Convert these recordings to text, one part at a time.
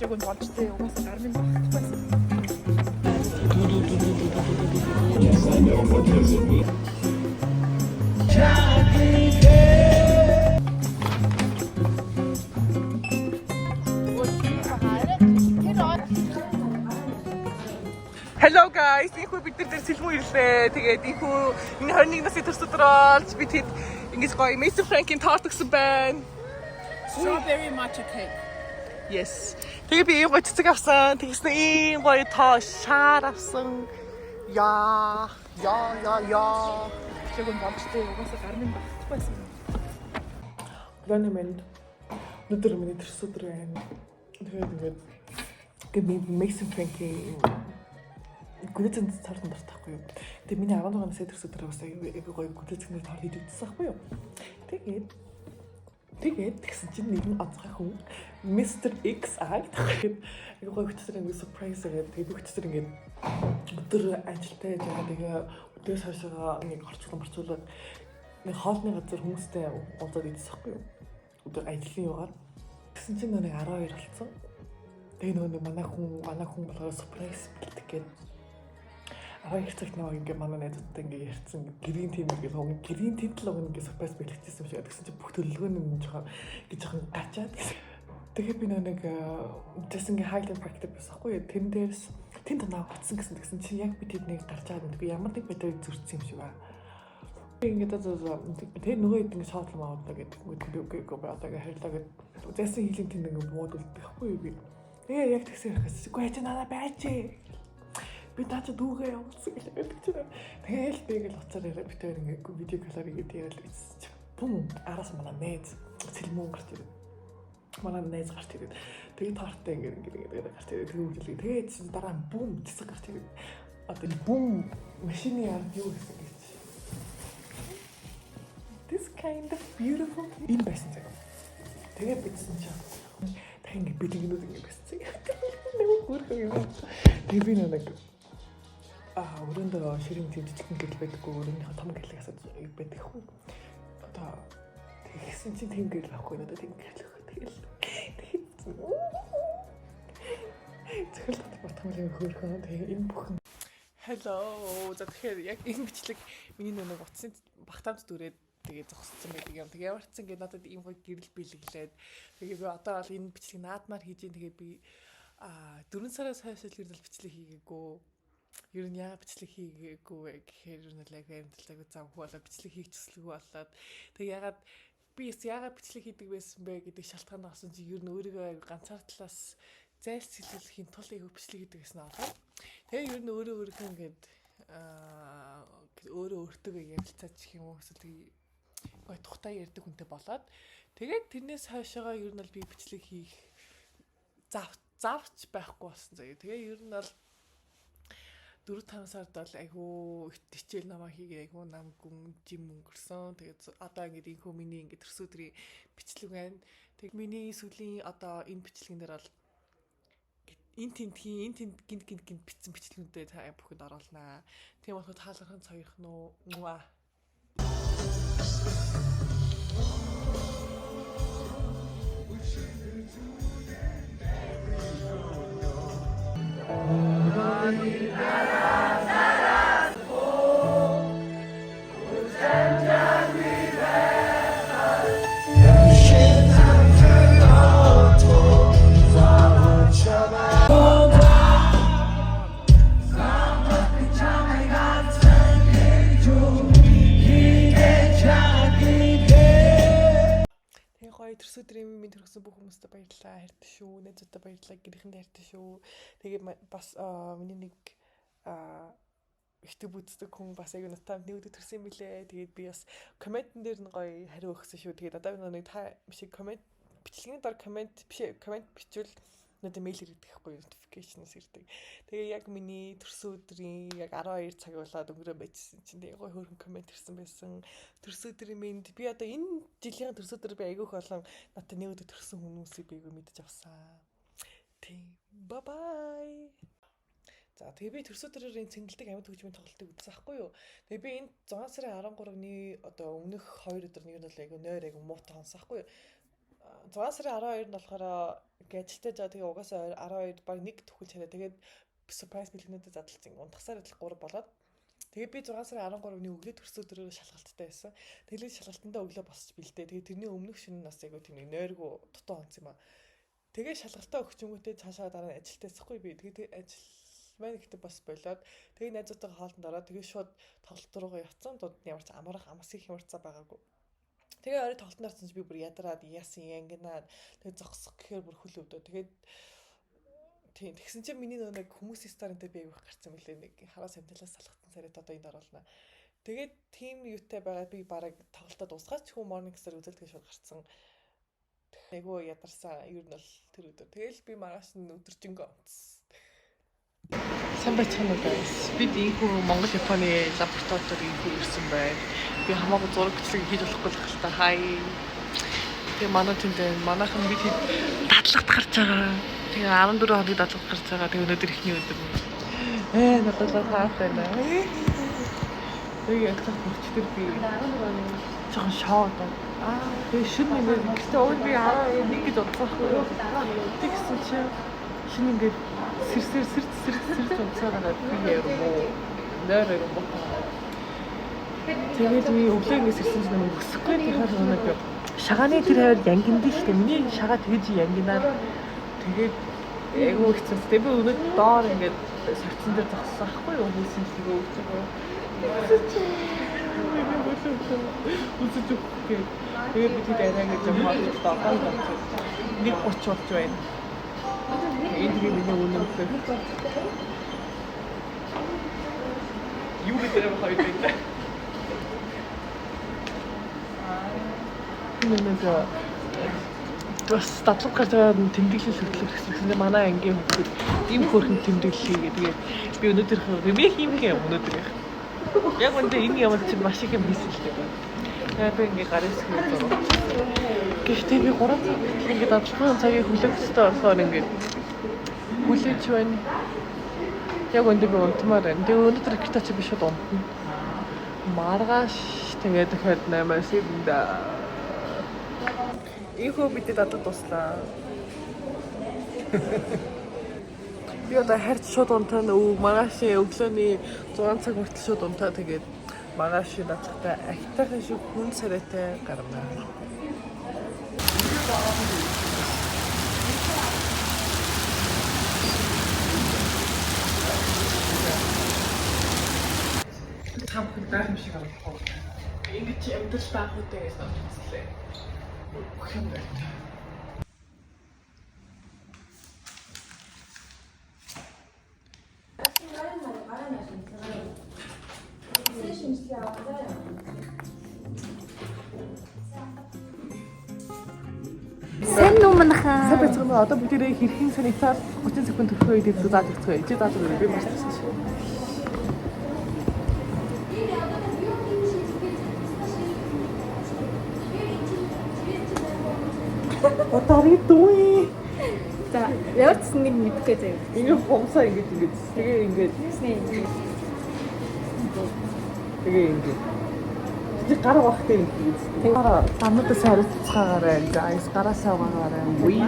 яг нь болж тээ угаасаа гармын багтчихсан. Yes, I know what does it mean. Hello guys, ийхүү бид нар дээр сэлмүү ирлээ. Тэгээд ийхүү энэ 21 насны төрс өдөр болж бид хэд ингэж гоё Mason Frank-ийн торт өгсөн байна. Strawberry matcha cake. Yes. Тэгээд би ийм гоё цэцэг авсан. Тэгснэ ийм гоё тоо шаар авсан. Яа. Яг нь болж тээ угаасаа гармын багтчихсан. Планы мэнд өдөр миний төрс өдөр байна. Тэгээд ингээд Mason Frank-ийн гүлцэн торт дартахгүй юу. Тэгээ миний 16 насны төрс өдөр бас аягүй гоё гүлцэн торт хийж өгсөн байхгүй юу. Тэгээд тэгсэн чинь нэгэн онцгой хүн Mr. X тэгээд аягүй гоё хөтсөр ингэ surprise гэдэг. Тэгээ бүх хөтсөр ингэ өдөр ажилтаа яж байгаа. Тэгээ өдөөс хойшоо ингэ орцуулаад нэг хоолны газар хүмүүстэй уулзаад идсэн байхгүй юу. Өдөр ажлын югаар. Тэгсэн чинь нэг 12 болсон. Тэгээ нөгөө манай хүн болгоо surprise бэлдэх гэдэг. Аваа цагт нэг ингээ манай найзуудтай ингээ ярьсан гэрийн тим ингээ лог гэрийн тэмтэл лог ингээ surprise бэлтгэсэн юм шиг гэсэн чинь бүх төлөвлөгөө нь жоохон гачаад тэгээ би нэг just ингээ highlight practice басахгүй тэн дээрс тэн танаа батсан гэсэн чинь яг би тэднийг гарч байгаа нэг ямар нэг байдлаар зөрчсөн юм шиг байна. Би ингээ тэр нөгөө ингээ шотлом аваад гэдэг үгүй одоо ингээ харилаа гэдэг зэсэн хийлийн тэнд ингээ буудулдаг байхгүй би. Тэгээ яг тэгсэн хэрэг үгүй чи надаа байж би таач дүүгээ явуулсан гэдэг чинь. Тэгэл би ингээл уцаар яриа битээр ингээ видео колор игээд яриад үзчих. Бум араас манай найз сэлмүүн гарч ирээд. Манай найз гарч ирээд. Тэгээ торттой ингээ гарч ирээд төгөлөг. Тэгээд чинь дараа нь бум цэцэг гарч ирээд. Одоо бум машины ард юу гэсэн гэж. This kind of beautiful in байсан цаг. Тэгээ бичсэн чинь. Тэг ингээ бэлгэнүүд ингээ байсан. Нэг гүрх юм. Тэгээ би нэг өрөөндөө ширийн тэмцэлтэн гэл байдаггүй өрөөнийхөө том гэлээс байдаг хүн. Одоо тэгсэн чинь тийм гэл авахгүй надад тийм гэл авах. Тэгэл зөвхөн батхамлын хөөрхөн тэгээ энэ бүхэн. Hello. За тэгэхээр яг энэ бичлэг миний нэг утасны багтаамт дүрээд тэгээ зогссон байдаг юм. Тэгээ ямар ч зэн ингээд надад ийм гоё гэрэл бэлгэлээд тэгээ би одоо бол энэ бичлэг наадмаар хийж ин тэгээ би 4 сараас хойш л гэрэл бичлэг хийгээгүй. Ер нь яагаад бичлэг хийгээгүй гэхээр ер нь л амтлагаа завгүй болоод бичлэг хийчихсэлгүй болоод тэг яагаад бичлэг хийдэг байсан бэ гэдэг шалтгаан авсан чи ер нь өөрийгөө ганцаар талаас зайлсхийлэхийн тулд айгүй бичлэг хийдэг гэсэн аа. Тэгээ ер нь өөрөө ингээд өөрөө өөртөө ярилцаач гэх юм уу эсвэл гой тухтай ярьдаг хүнтэй болоод тэгээд тэрнээс хойшоогоо ер нь л би бичлэг хийх завч байхгүй болсон заяа. Тэгээ ер нь бол 4-5 сард бол айгүй хичээл намаа хийгээ айгүй нам гүн жим өнгөрсөн. Тэгээд одоо ингээд инхүү миний ингээд төрс өдрийн бичлэг байна. Тэг миний сүүлийн одоо энэ бичлэгэн дээр бол энэ тэнд гинт битсэн бичлэгнүүдэд та бүхэнд оруулнаа. Тийм болоход хаалгахан цоёрхон уу. Төрс өдрийн минь төрсөн бүх хүмүүстээ баярлалаа. Хайртай шүү. Найзуудаа баярлалаа. Гэрийнхэнд хайртай шүү. Тэгээ бас миний нэг ихтэй бүтдэг хүн бас аяг натаа нэг өдөр төрсөн юм билээ. Тэгээд би бас комментэн дээр нь гоё хариу өгсөн шүү. Тэгээд одоо нэг та биш коммент бичлэгийн дор коммент бичвэл надад мэйл ирдэг байхгүй notification-с ирдэг. Тэгээ яг миний төрсөн өдрийн яг 12 цаг болоод өнгөрөө байжсэн чинь тэгээ гоё хөөрхөн коммент ирсэн байсан. Төрсөн өдрийн минь би одоо энэ жилийн төрсөн өдөр би айгүйх болон надад нэг өдөр төрсөн хүмүүсийг би айгүй мэдэж авсан. Тийм. Bye bye. За тэгээ би төрсөн өдрийн цэнгэлдэг амьд хөгжмийн тоглолтыг үзсэн байхгүй юу. Тэгээ би энэ 6 сарын 13-ны одоо өмнөх 2 өдөр нэг нь бол айгүй нойр айгүй муутай хонсон байхгүй юу. 6 сарын 12-нд болохоор Ингээд ажилтаа жаа тэгээ угаасаа 12 баг 1 төгөл чараа тэгээд surprise бэлгэнүүдэд задлалцсан. Унтахсаар л 3 болоод тэгээд би 6 сарын 13-ны өглөө төрсөн өдрөөр шалгалттай байсан. Тэгээд шалгалтандаа өглөө босч бэлдээ. Тэгээд тэрний өмнөх шинэ нас айгу тийм нэг нойргүй дутуу онц юм аа. Тэгээд шалгалтаа өгчөнгүүтээ цаашаа дараа нь ажилтаа засахгүй би. Тэгээд ажил маань ихтэй бас болоод тэгээд найзуудтайгаа хоолтонд ороод тэгээд шууд тоглолт руугаа явцсан. Дууд ямар ч амарх амс их ямарцаа байгаагүй. Тэгээ орой тоглолтод орсон чи би бүр ядараад яасан янгинаад тэгээ зогсох гэхээр бүр хөл өвдөө. Тэгээд тийм тэгсэн чинь миний нэг хүмүүсийн старынтай би авах гарцсан мөлий нэг хараа самталаас салгатсан сард одоо энд оруулна. Тэгээд тим юутай байгаа би бараг тоглолтод дуусгаад ч хүү morning star үзэлтгээ шууд гарцсан. Айгуу ядарсан ер нь бол тэр өдөр. Тэгэл би маргааш нь өдөржингөө онцсон. Сайн байцгаана уу guys. Бид ийхүү Монгол Японы лабораторид ийхүү ирсэн байна. Би хамаагүй зураг бичлэг хийж болохгүй л хальтаа хай. Тэгээ манай тэндээ манайхан бид дадлагт гарч байгаа. Тэгээ 14 хоногийн дадлагт гарч байгаа. Тэгээ өнөөдөр ихний өдөр. Надад хаатай байна. Тэгээ яг та хүчтэй би 14 хоногийн жоохон шоуд. Тэгээ шинэ нэг гэхдээ өөр би 11 гэж бодсоохгүй. Тэгсэн чинь шинэ ингээд сэрс унцаагаад би яруу. Нэрээ юм байна. Тэгээд би өглөө ингээс ирсэн чинь нэг өсөхгүй тэгэхээр нэг шагааны тэр хавьд янгинд л тэ миний шагаа тэгж янгинаар тэгээд айгуу хэцүү. Тэгээд би өнөөдөр доор ингээд савцсан дээр зогссон ахгүй юу хийсэн чинь өглөө. Үсэж өгөх. Тэгээд би тэгээд арай гэж юм хаалт байгаа. 1:30 болж байна. Энэ тийм миний үнэмтэй. Юу гэдэг юм хойд байна. Нэг бас татлаг гараад тэмдэглэл хөтлөх гэсэн. Манай ангийн хүмүүс ийм хөөрхөн тэмдэглэлээ тэгээд би өнөөдөр ремейк хийм гээ өнөөдөр. Яг үндэ энэ ямар ч маш их юм хийсэн л дээ. Тэгээд би ингээ гарын хэсгийг зурв. Гэхдээ би 3 цаг ингээ дадлын цагийг хүлээхтэй болохоор ингээ хүлээж байна. Яг үндэ би унтмаар байна. Тэгээд өнөөдөр ихтэй чи би шууд унтна. Маргааш тэгээд дахиад 8-аас 7 Ийхүү бидний дадад туслаа. Би одоо харьц шууд унтаа маргааш өглөөний 6 цаг хүртэл шууд унтаа тэгээд маргааш дадлагтай ахтайхан шиг хүн сарайтай гарна. Хамхын байм шиг авах. Ингэж амьдрал байхуудаа гэж бодчихлээ. Хэмээн. Сайн уу манайхаа. Сайн байцгаана. Одоо бүгдээрээ хэрхэн санитар 30 секунд төрөх үед зааж өгцгөө. Ижи зааж өгөө. Би маш тассан шүү. What are you doing? За, ямар ч нэг мэдхгүй заяа. Энэ хомсаа ингэж. Тэгээ ингэж. Тэгээ ингэж. Чи гар вахтай ингэж. Тэгээ тамуудаа сарилцгаагаарай. Guys, гараасаа угаагаарай. Уи.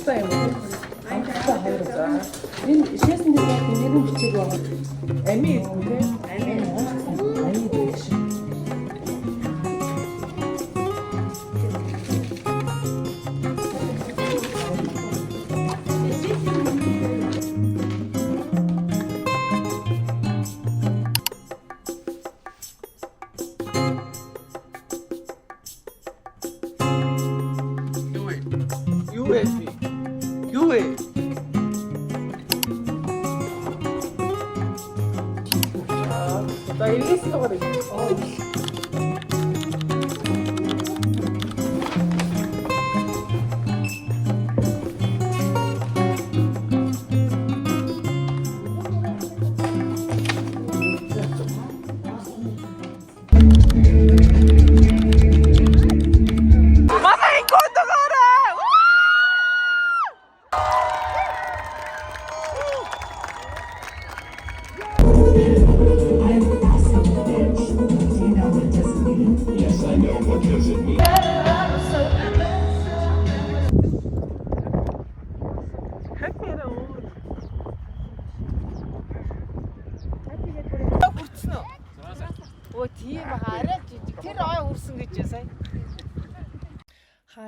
Сайн юм. Анхаа хайрцаа. Энэ шээсэн дээр нэрэн бичиг байгаа. Ами үү? Ами биш. 나 일리스가 돼.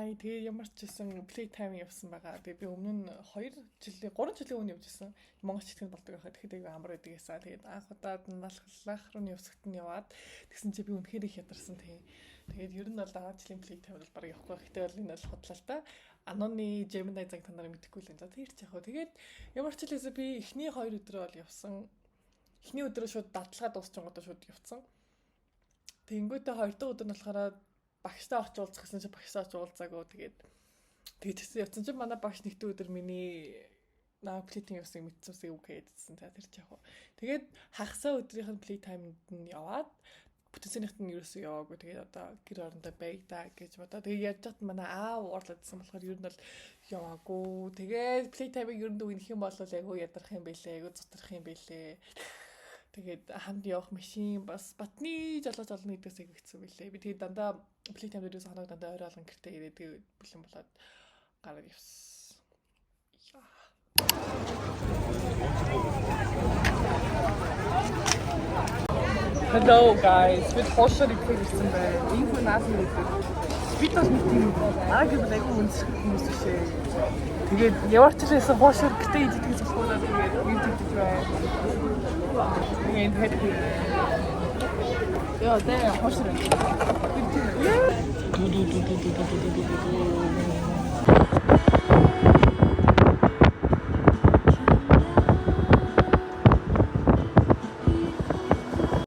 Хай тэгээ ямар ч гэсэн playtime явсан байгаа. Тэгээ би өмнө нь 3 жилийн өмнө явжсэн. Монгол читгэн болдог байхад тэгэхэд амар байдаг гэсэн. Тэгээд анх удаад налхлах руу явсагт нь яваад тэгсэн чи би үнэхээр их ядарсан тэгээ. Тэгээд ер нь бол дараа жилийн playtime бол баг явахгүй. Гэхдээ бол энэ бол хотлоо л та. Аноны Gemini цаг та нарыг мэдэхгүй л энэ. За тэр ч яг хөө. Тэгээд ямар ч хэлээсээ би эхний 2 өдрөө бол явсан. Эхний өдрөө шууд дадлага дуусчихгоодоо шууд явцсан. Тэнгүүтээ 2 дахь өдөр нь болохоор багштай орч уулзах гэсэн чинь багштай орч уулзаагүй. Тэгээд явцсан чинь манай багш нэгдүгээр өдөр миний playtime явсан мэдсэнсээ үг хийдсэн. За тэр ч яг хөө. Тэгээд хагасаа өдрийнх нь playtime-д нь яваад бүтэнцэнийхт нь ерөөсөө яваагүй. Тэгээд одоо гэр орондоо байда гэж бодоо. Тэгээд яаж чад манай аав уурлаадсан болохоор ер нь бол яваагүй. Тэгээд playtime-ыг ер нь дүүнэх юм бол айгүй ядарах юм байлээ. Айгүй зутрах юм байлээ. Тэгээд хамт явах машин бас батны жолооч олно гэдгээс айгүй хэцүү байлээ. Би тэгээд дандаа playtime дээрээс ханаг дандаа орой алган гэртээ ирээд тэгээд бэлэн болоод гараад явсан. Hello guys, бид хоошор ирсэн байна. Инфо наасан гэдэг. Бид бол нэг тийм арга айгүй үнсэх хүмүүс шээ. Тэгээд яваарчлаасаа хоошор гэтээ идэх зүйлсүүдээ тэгээд YouTube байна. Тэгээд хэдий. Яа, дээ хоошор.